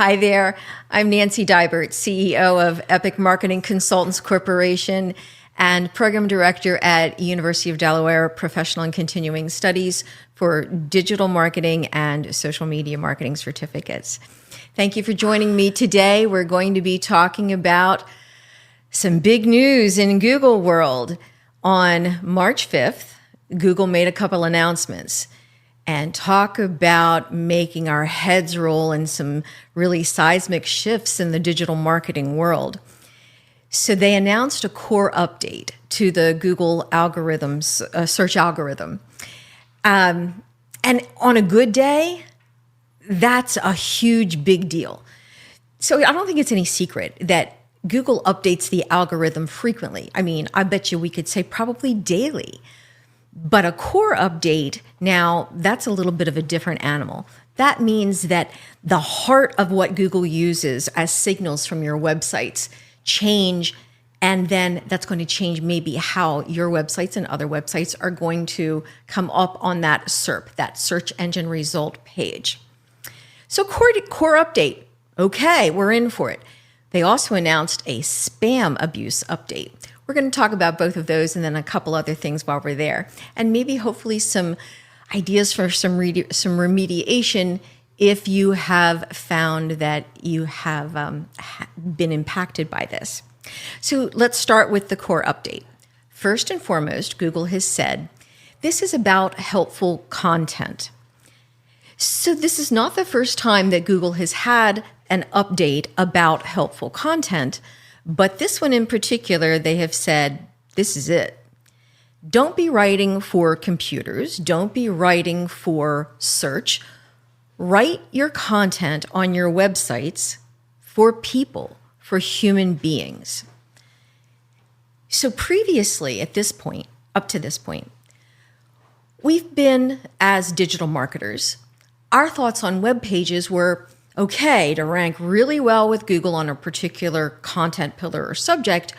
Hi there. I'm Nancy Dybert, CEO of Epic Marketing Consultants Corporation and Program Director at University of Delaware Professional and Continuing Studies for Digital Marketing and Social Media Marketing Certificates. Thank you for joining me today. We're going to be talking about some big news in Google world. On March 5th, Google made a couple announcements and talk about making our heads roll in some really seismic shifts in the digital marketing world. So they announced a core update to the Google algorithms, search algorithm. And on a good day, that's a huge, big deal. So I don't think it's any secret that Google updates the algorithm frequently. I mean, I bet you we could say probably daily. But a core update, now that's a little bit of a different animal. That means that the heart of what Google uses as signals from your websites change, and then that's going to change maybe how your websites and other websites are going to come up on that SERP, that search engine result page. So core update, okay, we're in for it. They also announced a spam abuse update. We're going to talk about both of those and then a couple other things while we're there. And maybe hopefully some ideas for some remediation if you have found that you have been impacted by this. So let's start with the core update. First and foremost, Google has said, this is about helpful content. So this is not the first time that Google has had an update about helpful content. But this one in particular, they have said, this is it. Don't be writing for computers. Don't be writing for search. Write your content on your websites for people, for human beings. So previously, at this point, up to this point, we've been, as digital marketers, our thoughts on web pages were, okay, to rank really well with Google on a particular content pillar or subject,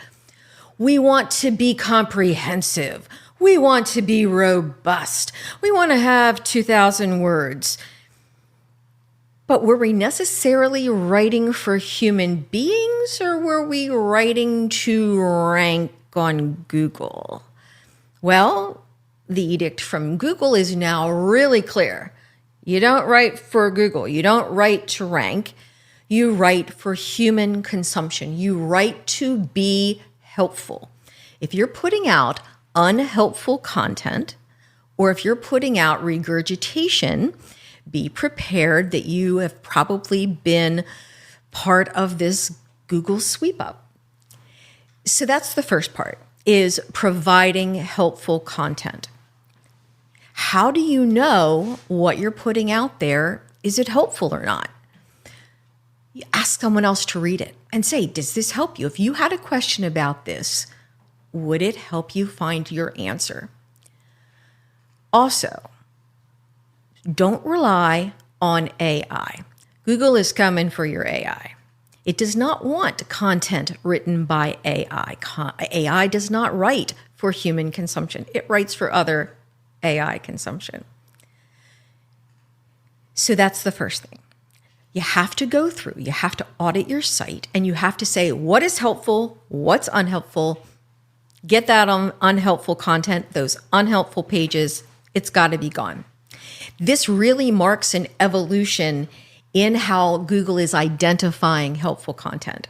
we want to be comprehensive. We want to be robust. We want to have 2,000 words. But were we necessarily writing for human beings, or were we writing to rank on Google? Well, the edict from Google is now really clear. You don't write for Google. You don't write to rank. You write for human consumption. You write to be helpful. If you're putting out unhelpful content, or if you're putting out regurgitation, be prepared that you have probably been part of this Google sweep up. So that's the first part, is providing helpful content. How do you know what you're putting out there? Is it helpful or not? You ask someone else to read it and say, does this help you? If you had a question about this, would it help you find your answer? Also, don't rely on AI. Google is coming for your AI. It does not want content written by AI. AI does not write for human consumption. It writes for other AI consumption. So that's the first thing. You have to go through, you have to audit your site, and you have to say what is helpful, what's unhelpful. Get that unhelpful content, those unhelpful pages, it's got to be gone. This really marks an evolution in how Google is identifying helpful content.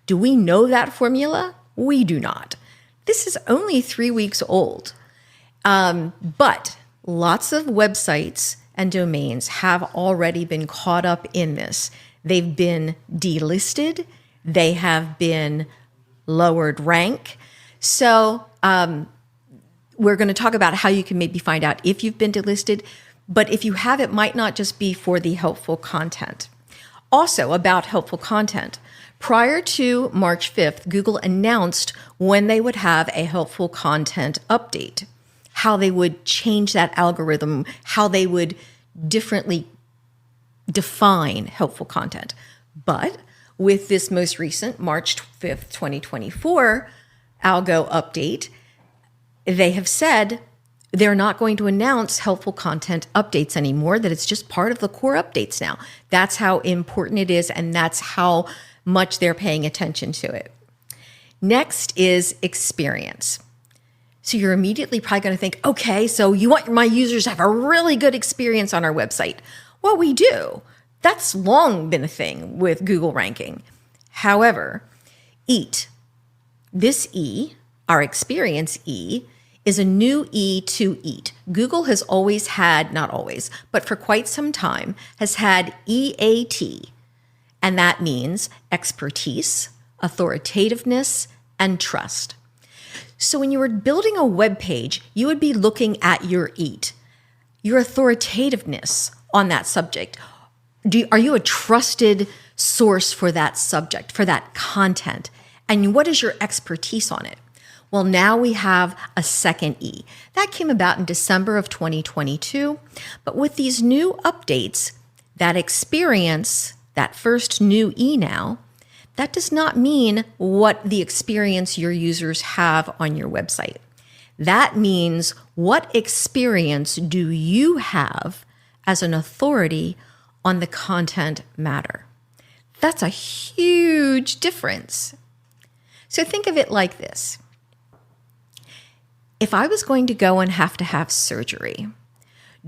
Do we know that formula? We do not. This is only 3 weeks old. But lots of websites and domains have already been caught up in this. They've been delisted. They have been lowered rank. So we're going to talk about how you can maybe find out if you've been delisted. But if you have, it might not just be for the helpful content. Also about helpful content. Prior to March 5th, Google announced when they would have a helpful content update, how they would change that algorithm, how they would differently define helpful content. But with this most recent March 5th, 2024 algo update, they have said, They're not going to announce helpful content updates anymore, that it's just part of the core updates now. That's how important it is, and that's how much they're paying attention to it. Next is experience. So you're immediately probably going to think, okay, so you want my users to have a really good experience on our website. Well, we do. That's long been a thing with Google ranking. However, EAT, this E, our experience E, is a new E to EAT. Google has always had, not always, but for quite some time, has had EAT, and that means expertise, authoritativeness, and trust. So when you were building a web page, you would be looking at your EAT, your authoritativeness on that subject. Are you a trusted source for that subject, for that content? And what is your expertise on it? Well, now we have a second E. That came about in December of 2022. But with these new updates, that experience, that first new E now, that does not mean what the experience your users have on your website. That means what experience do you have as an authority on the content matter? That's a huge difference. So think of it like this. If I was going to go and have to have surgery,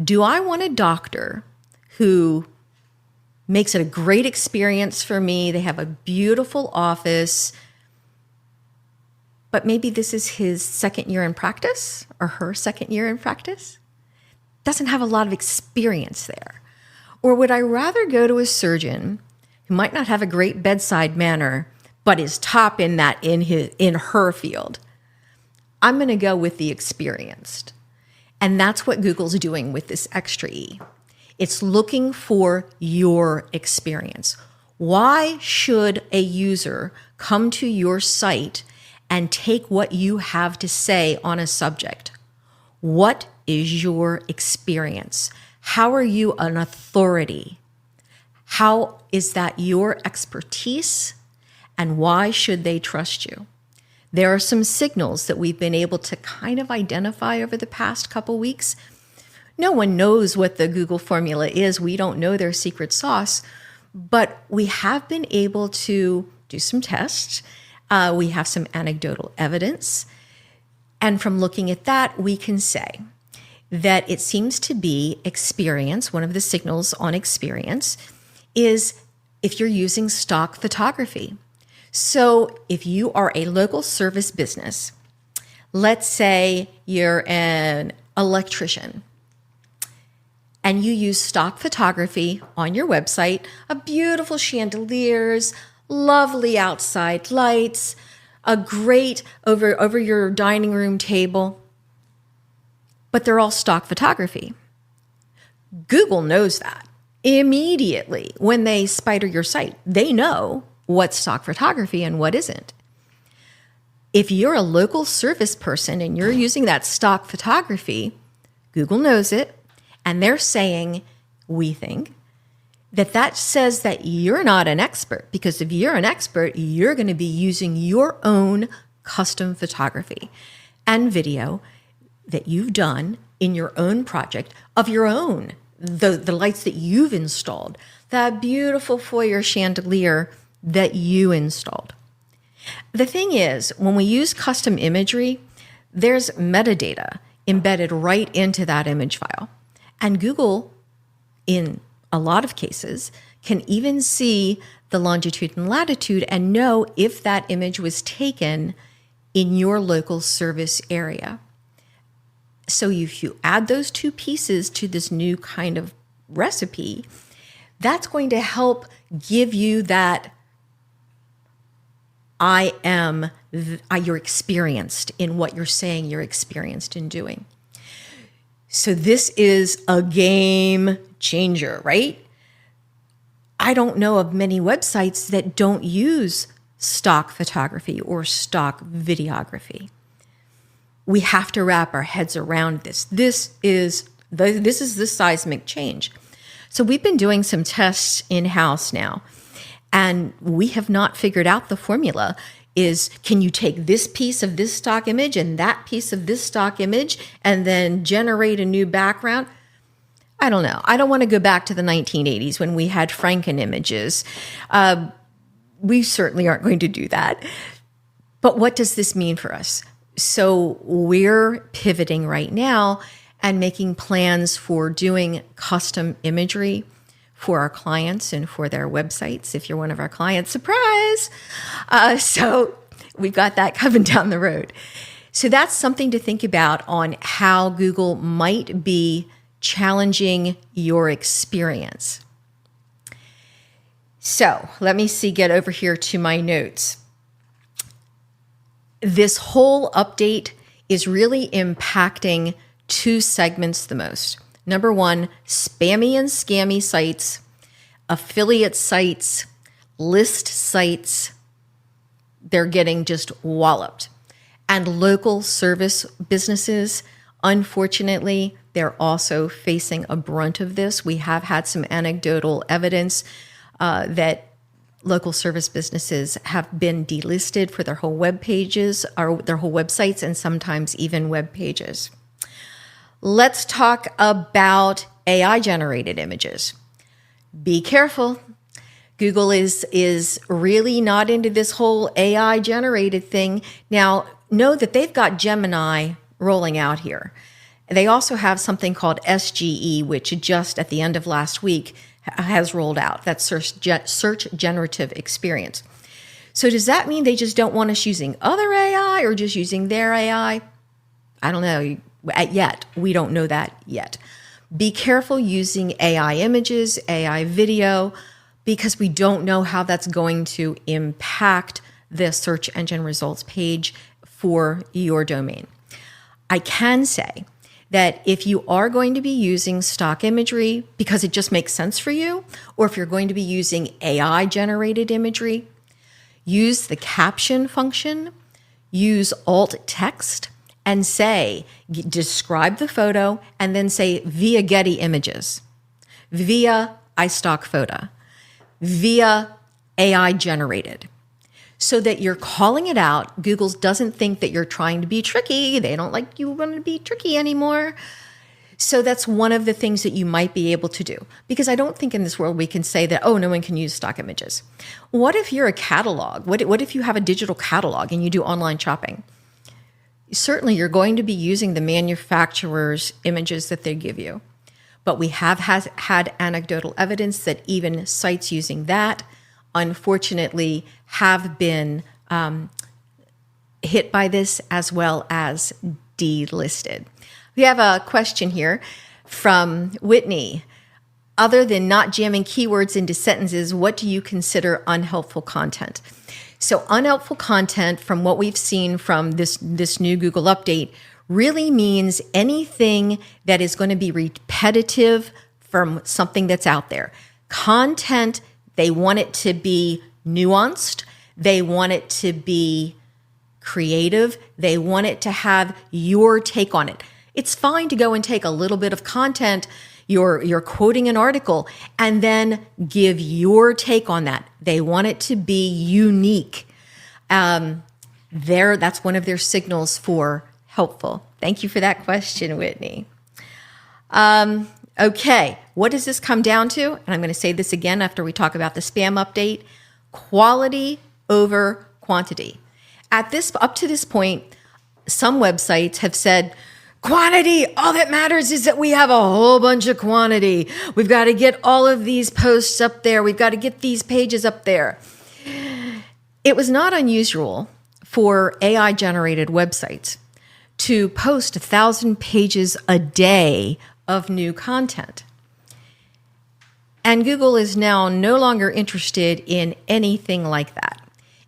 do I want a doctor who makes it a great experience for me? They have a beautiful office, but maybe this is his second year in practice or her second year in practice? Doesn't have a lot of experience there. Or would I rather go to a surgeon who might not have a great bedside manner, but is top in her field? I'm going to go with the experienced. And that's what Google's doing with this extra E. It's looking for your experience. Why should a user come to your site and take what you have to say on a subject? What is your experience? How are you an authority? How is that your expertise? And why should they trust you? There are some signals that we've been able to kind of identify over the past couple weeks. No one knows what the Google formula is. We don't know their secret sauce, but we have been able to do some tests. We have some anecdotal evidence. And from looking at that, we can say that it seems to be experience. One of the signals on experience is if you're using stock photography. So if you are a local service business, let's say you're an electrician, and you use stock photography on your website, a beautiful chandeliers, lovely outside lights, a great over your dining room table, but they're all stock photography. Google knows that immediately when they spider your site. They know what's stock photography and what isn't. If you're a local service person and you're using that stock photography, Google knows it, and they're saying, we think, that says that you're not an expert, because if you're an expert, you're going to be using your own custom photography and video that you've done in your own project of your own, the lights that you've installed, that beautiful foyer chandelier that you installed. The thing is, when we use custom imagery, there's metadata embedded right into that image file. And Google, in a lot of cases, can even see the longitude and latitude and know if that image was taken in your local service area. So if you add those two pieces to this new kind of recipe, that's going to help give you that you're experienced in what you're saying you're experienced in doing. So this is a game changer, right? I don't know of many websites that don't use stock photography or stock videography. We have to wrap our heads around this. This is the seismic change. So we've been doing some tests in-house now, and we have not figured out the formula. is, can you take this piece of this stock image and that piece of this stock image and then generate a new background? I don't know. I don't want to go back to the 1980s when we had Franken images. We certainly aren't going to do that. But what does this mean for us? So we're pivoting right now and making plans for doing custom imagery for our clients and for their websites. If you're one of our clients, surprise! So we've got that coming down the road. So that's something to think about on how Google might be challenging your experience. So let me get over here to my notes. This whole update is really impacting two segments the most. Number one, spammy and scammy sites, affiliate sites, list sites. They're getting just walloped. And local service businesses, unfortunately, they're also facing a brunt of this. We have had some anecdotal evidence that local service businesses have been delisted for their whole web pages or their whole websites and sometimes even web pages. Let's talk about AI generated images. Be careful. Google is really not into this whole AI generated thing. Now, know that they've got Gemini rolling out here. They also have something called SGE, which just at the end of last week has rolled out. That's search generative experience. So does that mean they just don't want us using other AI or just using their AI? I don't know yet. We don't know that yet. Be careful using AI images, AI video, because we don't know how that's going to impact the search engine results page for your domain. I can say that if you are going to be using stock imagery because it just makes sense for you, or if you're going to be using AI generated imagery, use the caption function, use alt text, and describe the photo, and then say via Getty Images, via iStock Photo, via AI generated, so that you're calling it out. Google doesn't think that you're trying to be tricky. They don't like you want to be tricky anymore. So that's one of the things that you might be able to do, because I don't think in this world we can say that, oh, no one can use stock images. What if you're a catalog? What if you have a digital catalog and you do online shopping? Certainly you're going to be using the manufacturer's images that they give you. But we have had anecdotal evidence that even sites using that, unfortunately, have been hit by this as well as delisted. We have a question here from Whitney. Other than not jamming keywords into sentences, what do you consider unhelpful content? So unhelpful content, from what we've seen from this new Google update, really means anything that is going to be repetitive from something that's out there. Content, they want it to be nuanced. They want it to be creative. They want it to have your take on it. It's fine to go and take a little bit of content, you're quoting an article, and then give your take on that. They want it to be unique. That's one of their signals for helpful. Thank you for that question, Whitney. Okay, what does this come down to? And I'm going to say this again after we talk about the spam update. Quality over quantity. Up to this point, some websites have said, quantity, all that matters is that we have a whole bunch of quantity. We've got to get all of these posts up there. We've got to get these pages up there. It was not unusual for AI-generated websites to post 1,000 pages a day of new content. And Google is now no longer interested in anything like that.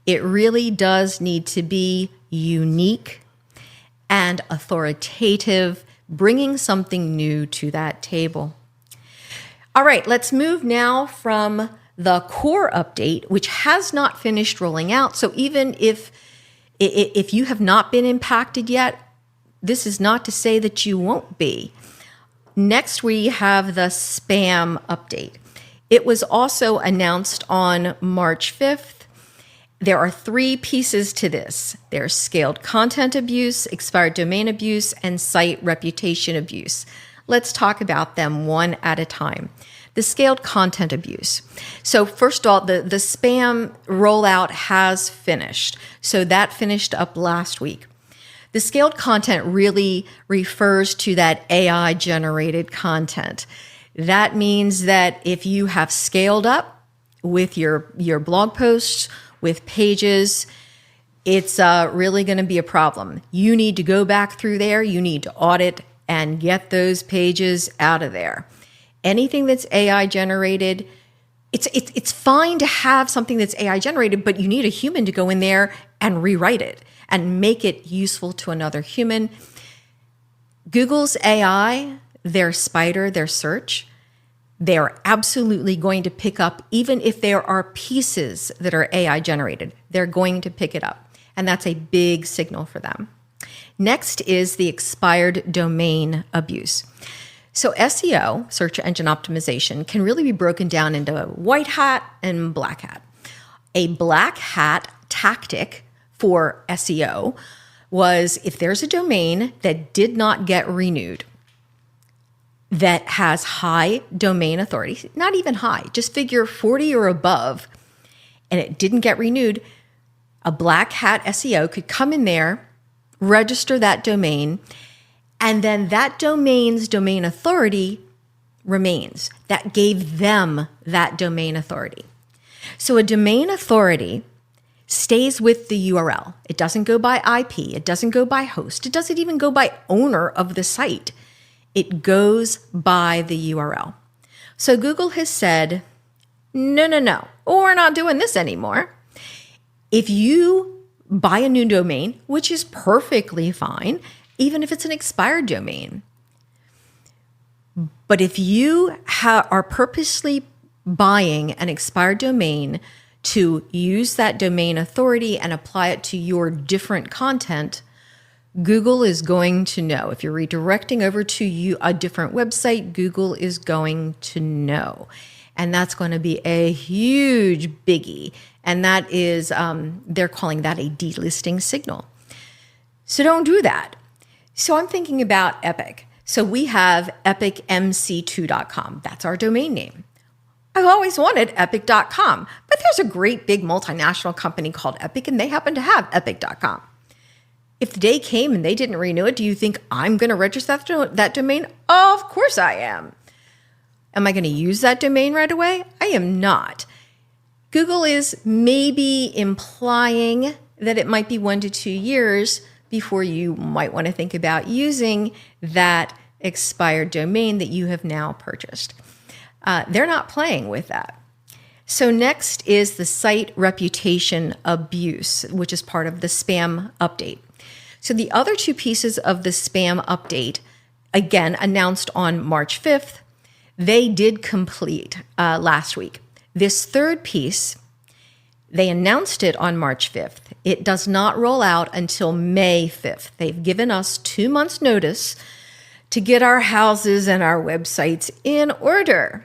It really does need to be unique and authoritative, bringing something new to that table. All right, let's move now from the core update, which has not finished rolling out. So even if you have not been impacted yet, this is not to say that you won't be. Next, we have the spam update. It was also announced on March 5th, There are three pieces to this. There's scaled content abuse, expired domain abuse, and site reputation abuse. Let's talk about them one at a time. The scaled content abuse. So first of all, the spam rollout has finished. So that finished up last week. The scaled content really refers to that AI generated content. That means that if you have scaled up with your blog posts, with pages, it's really going to be a problem. You need to go back through there. You need to audit and get those pages out of there. Anything that's AI generated, it's fine to have something that's AI generated, but you need a human to go in there and rewrite it and make it useful to another human. Google's AI, their spider, their search, they are absolutely going to pick up, even if there are pieces that are AI generated, they're going to pick it up. And that's a big signal for them. Next is the expired domain abuse. So SEO, search engine optimization, can really be broken down into white hat and black hat. A black hat tactic for SEO was if there's a domain that did not get renewed, that has high domain authority, not even high, just figure 40 or above, and it didn't get renewed, a black hat SEO could come in there, register that domain, and then that domain's domain authority remains. That gave them that domain authority. So a domain authority stays with the URL. It doesn't go by IP. It doesn't go by host. It doesn't even go by owner of the site. It goes by the URL. So Google has said, no, we're not doing this anymore. If you buy a new domain, which is perfectly fine, even if it's an expired domain, but if you are purposely buying an expired domain to use that domain authority and apply it to your different content, Google is going to know. If you're redirecting over to a different website, Google is going to know. And that's going to be a huge biggie. And that is, they're calling that a delisting signal. So don't do that. So I'm thinking about Epic. So we have epicmc2.com. That's our domain name. I've always wanted epic.com, but there's a great big multinational company called Epic, and they happen to have epic.com. If the day came and they didn't renew it, do you think I'm going to register that domain? Of course I am. Am I going to use that domain right away? I am not. Google is maybe implying that it might be 1 to 2 years before you might want to think about using that expired domain that you have now purchased. They're not playing with that. So next is the site reputation abuse, which is part of the spam update. So the other two pieces of the spam update, again, announced on March 5th, they did complete last week. This third piece, they announced it on March 5th. It does not roll out until May 5th. They've given us 2 months' notice to get our houses and our websites in order.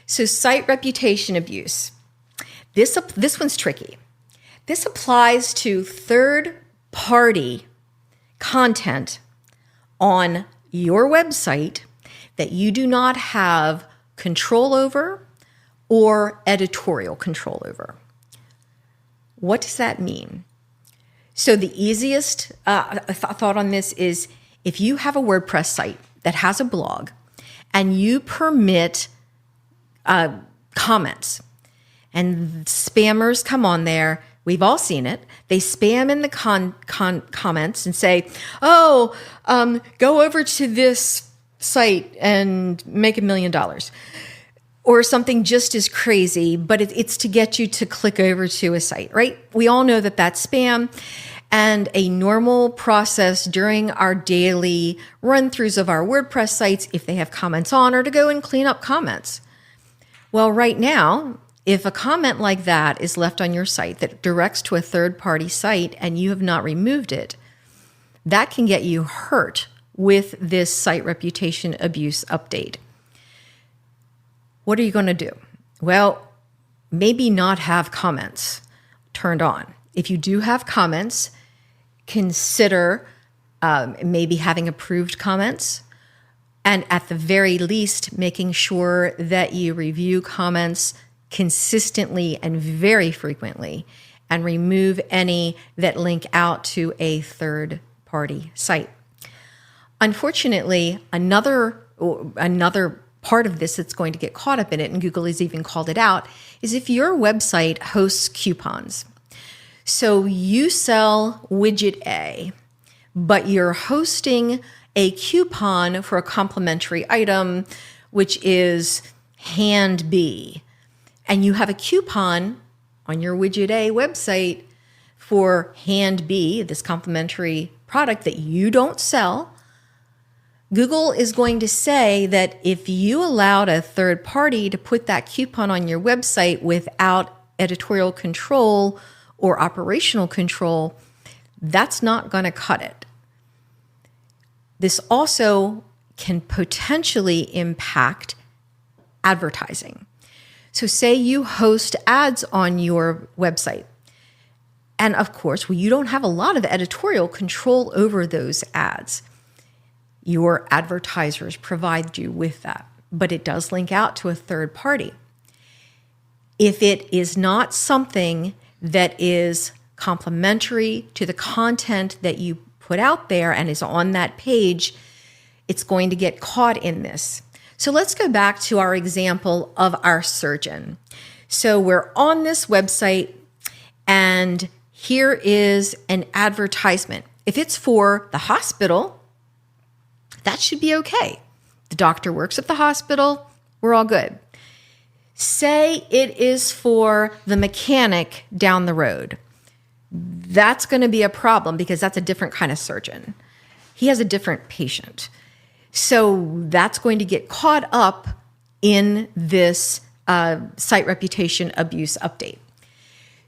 So site reputation abuse. This one's tricky. This applies to third-party content on your website that you do not have control over or editorial control over. What does that mean? So the easiest thought on this is if you have a WordPress site that has a blog and you permit comments and spammers come on there, we've all seen it. They spam in the comments and say, go over to this site and make $1 million. Or something just as crazy, but it's to get you to click over to a site, right? We all know that that's spam. And a normal process during our daily run-throughs of our WordPress sites, if they have comments on, are to go and clean up comments. Well, right now, if a comment like that is left on your site that directs to a third-party site and you have not removed it, that can get you hurt with this site reputation abuse update. What are you going to do? Well, maybe not have comments. turned on. If you do have comments, consider maybe having approved comments, and at the very least, making sure that you review comments consistently and very frequently, and remove any that link out to a third-party site. Unfortunately, another part of this that's going to get caught up in it, and Google has even called it out, is if your website hosts coupons. So you sell widget A, but you're hosting a coupon for a complimentary item, which is hand B. And you have a coupon on your widget A website for hand B, this complimentary product that you don't sell. Google is going to say that if you allowed a third party to put that coupon on your website without editorial control or operational control, that's not going to cut it. This also can potentially impact advertising. So say you host ads on your website. And of course, you don't have a lot of editorial control over those ads. Your advertisers provide you with that, but it does link out to a third party. If it is not something that is complementary to the content that you put out there and is on that page, it's going to get caught in this. So let's go back to our example of our surgeon. So we're on this website, and here is an advertisement. If it's for the hospital, that should be okay. The doctor works at the hospital, we're all good. Say it is for the mechanic down the road. That's going to be a problem because that's a different kind of surgeon. He has a different patient. So that's going to get caught up in this site reputation abuse update.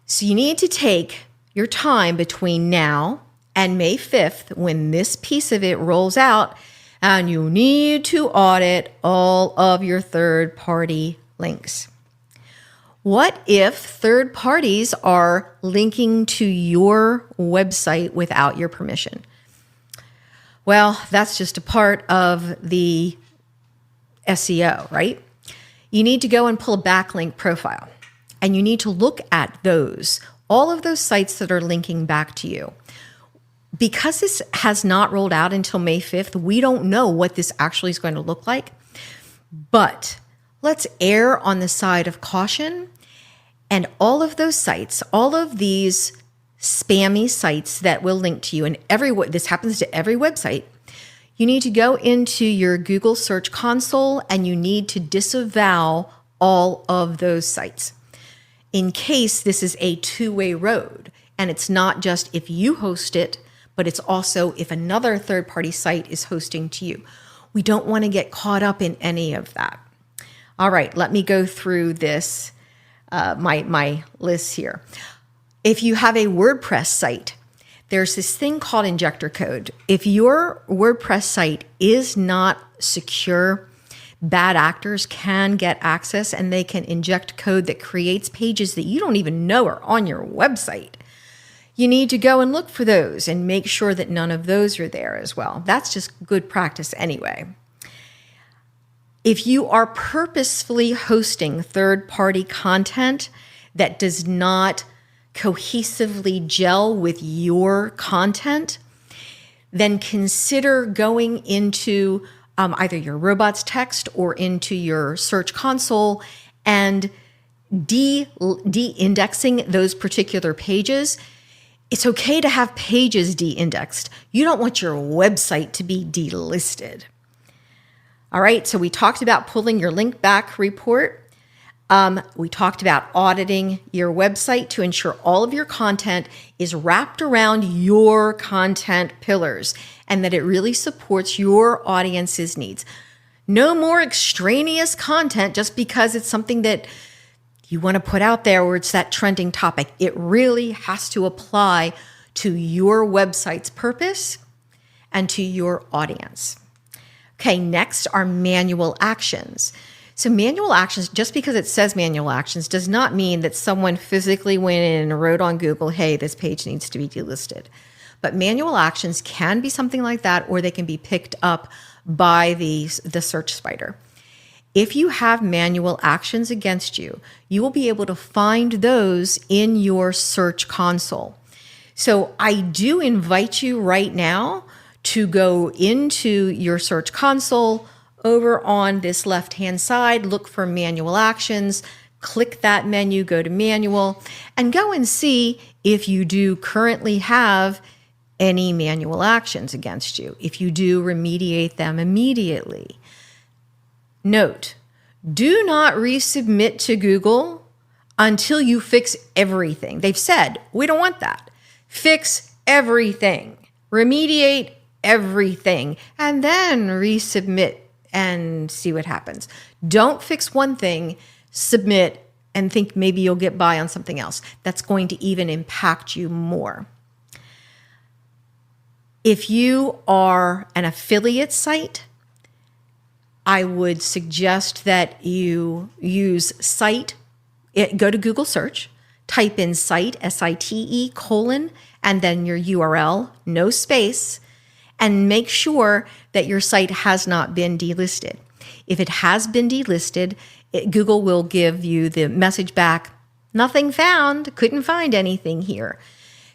So you need to take your time between now and May 5th when this piece of it rolls out, and you need to audit all of your third-party links. What if third parties are linking to your website without your permission? Well, that's just a part of the SEO, right? You need to go and pull a backlink profile, and you need to look at those, all of those sites that are linking back to you. Because this has not rolled out until May 5th, we don't know what this actually is going to look like. But let's err on the side of caution. And all of those sites, all of these spammy sites that will link to you, and this happens to every website, you need to go into your Google Search Console and you need to disavow all of those sites in case this is a two-way road. And it's not just if you host it, but it's also if another third-party site is hosting to you. We don't want to get caught up in any of that. All right, let me go through this. My list here. If you have a WordPress site, there's this thing called injector code. If your WordPress site is not secure, bad actors can get access and they can inject code that creates pages that you don't even know are on your website. You need to go and look for those and make sure that none of those are there as well. That's just good practice anyway. If you are purposefully hosting third-party content that does not cohesively gel with your content, then consider going into either your robots text or into your search console and de-indexing those particular pages. It's okay to have pages de-indexed. You don't want your website to be delisted. All right, so we talked about pulling your link back report. We talked about auditing your website to ensure all of your content is wrapped around your content pillars and that it really supports your audience's needs. No more extraneous content just because it's something that you want to put out there or it's that trending topic. It really has to apply to your website's purpose and to your audience. Okay, next are manual actions. So manual actions, just because it says manual actions, does not mean that someone physically went in and wrote on Google, hey, this page needs to be delisted. But manual actions can be something like that, or they can be picked up by the search spider. If you have manual actions against you, you will be able to find those in your search console. So I do invite you right now to go into your search console. Over on this left-hand side, look for manual actions, click that menu, go to manual, and go and see if you do currently have any manual actions against you. If you do, remediate them immediately. Note, do not resubmit to Google until you fix everything. They've said, we don't want that. Fix everything, remediate everything, and then resubmit and see what happens. Don't fix one thing, submit, and think maybe you'll get by on something else. That's going to even impact you more. If you are an affiliate site, I would suggest that you use site, go to Google search, type in site, S-I-T-E, colon, and then your URL, no space, and make sure that your site has not been delisted. If it has been delisted, Google will give you the message back, nothing found, couldn't find anything here.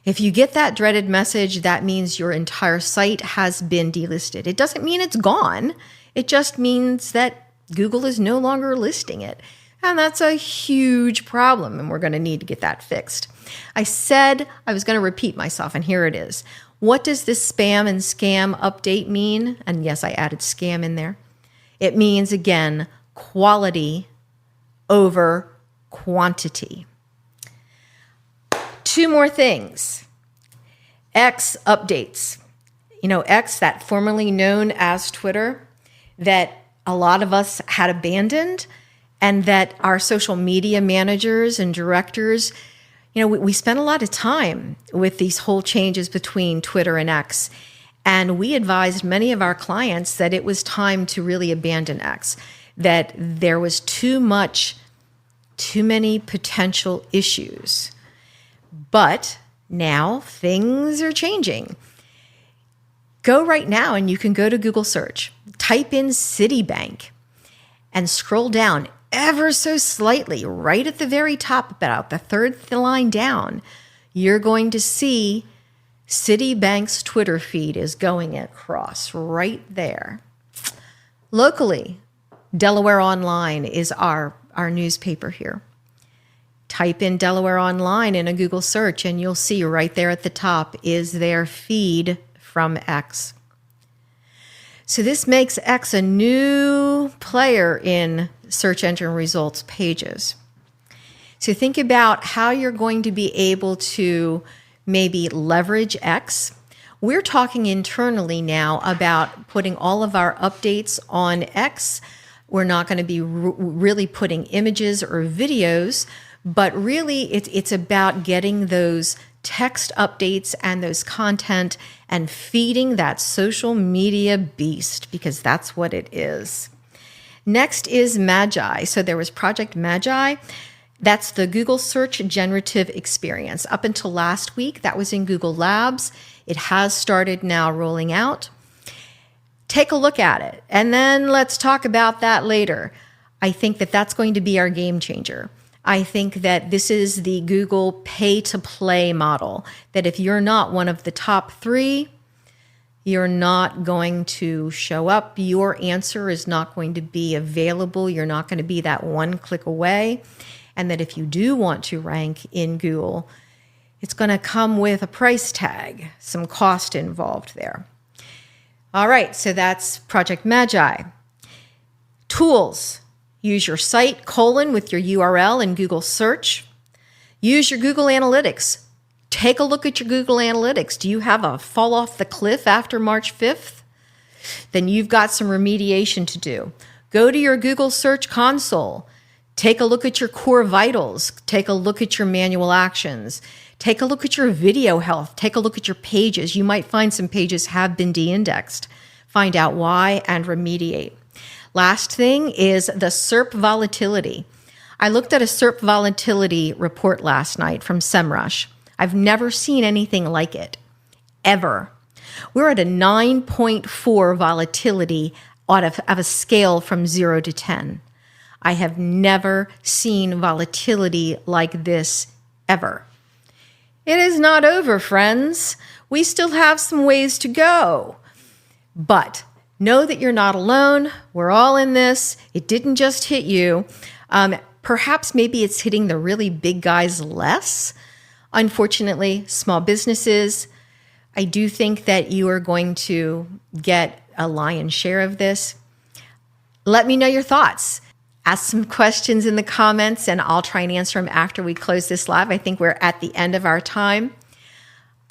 If you get that dreaded message, that means your entire site has been delisted. It doesn't mean it's gone. It just means that Google is no longer listing it. And that's a huge problem, and we're going to need to get that fixed. I said I was going to repeat myself, and here it is. What does this spam and scam update mean? And yes, I added scam in there. It means, again, quality over quantity. Two more things. X updates. You know, X, that formerly known as Twitter, that a lot of us had abandoned, and that our social media managers and directors, you know, we spent a lot of time with these whole changes between Twitter and X. And we advised many of our clients that it was time to really abandon X, that there was too many potential issues. But now things are changing. Go right now and you can go to Google search, type in Citibank, and scroll down ever so slightly, right at the very top, about the third line down. You're going to see Citibank's Twitter feed is going across right there. Locally, Delaware Online is our newspaper here. Type in Delaware Online in a Google search and you'll see right there at the top is their feed from X. So this makes X a new player in search engine results pages. So think about how you're going to be able to maybe leverage X. We're talking internally now about putting all of our updates on X. We're not going to be really putting images or videos, but really it's about getting those text updates and those content and feeding that social media beast, because that's what it is. Next is Magi. So there was Project Magi. That's the Google Search Generative Experience. Up until last week, that was in Google Labs. It has started now rolling out. Take a look at it, and then let's talk about that later. I think that that's going to be our game changer. I think that this is the Google pay-to-play model, that if you're not one of the top 3, you're not going to show up. Your answer is not going to be available. You're not going to be that one click away. And that if you do want to rank in Google, it's going to come with a price tag, some cost involved there. All right, so that's Project Magi. Tools. Use your site, with your URL in Google search. Use your Google Analytics. Take a look at your Google Analytics. Do you have a fall off the cliff after March 5th? Then you've got some remediation to do. Go to your Google Search Console. Take a look at your core vitals. Take a look at your manual actions. Take a look at your video health. Take a look at your pages. You might find some pages have been de-indexed. Find out why and remediate. Last thing is the SERP volatility. I looked at a SERP volatility report last night from SEMrush. I've never seen anything like it, ever. We're at a 9.4 volatility out of a scale from 0 to 10. I have never seen volatility like this ever. It is not over, friends. We still have some ways to go. But know that you're not alone. We're all in this. It didn't just hit you. Perhaps maybe it's hitting the really big guys less. Unfortunately, small businesses, I do think that you are going to get a lion's share of this. Let me know your thoughts. Ask some questions in the comments and I'll try and answer them after we close this live. I think we're at the end of our time.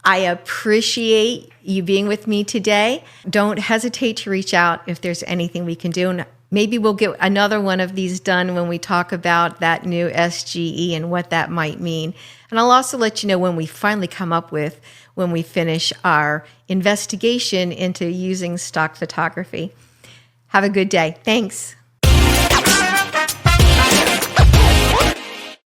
I appreciate you being with me today. Don't hesitate to reach out if there's anything we can do. And maybe we'll get another one of these done when we talk about that new SGE and what that might mean. And I'll also let you know when we finally come up with, when we finish our investigation into using stock photography. Have a good day. Thanks.